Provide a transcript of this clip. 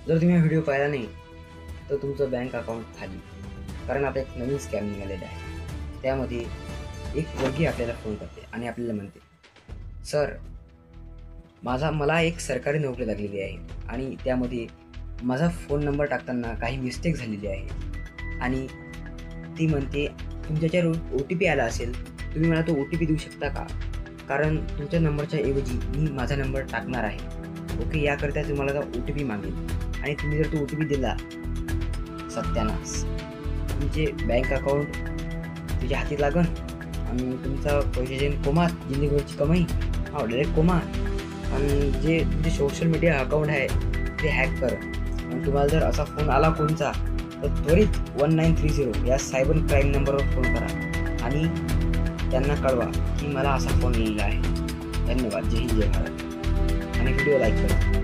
जर तुम्ही हा व्हिडिओ पाहिला नाही तर तुमचं बँक अकाउंट खाली, कारण आता एक नवीन स्कॅम निघालेला आहे. त्यामध्ये एक मुलगी आपल्याला फोन करते आणि आपल्याला म्हणते, सर मला एक सरकारी नोकरी लागलेली आहे आणि त्यामध्ये माझा फोन नंबर टाकताना काही मिस्टेक झालेली आहे आणि ती म्हणते तुमच्याच्यावर ओ टी पी आला असेल, तुम्ही मला तो ओ टी पी देऊ शकता का, कारण तुमच्या नंबरच्या ऐवजी मी माझा नंबर टाकणार आहे. ओके, याकरिता तुम्हाला ओ टी पी मागेल आणि तुम्ही जर तो ओ टी पी दिला, सत्यानाश, तुमचे बँक अकाउंट तुझ्या हाती लागन आणि तुमचा पैशाचे कोमात, जिंदगीवरची कमाई डायरेक्ट कोमात. आणि जे तुमचे सोशल मीडिया अकाउंट आहे ते हॅक कर. आणि तुम्हाला जर असा फोन आला कोणचा तर त्वरित 1930 या सायबर क्राईम नंबरवर फोन करा आणि त्यांना कळवा की मला असा फोन लिहिलेला आहे. धन्यवाद. जय हिंद, जय भारत. आणि व्हिडिओ लाईक करा.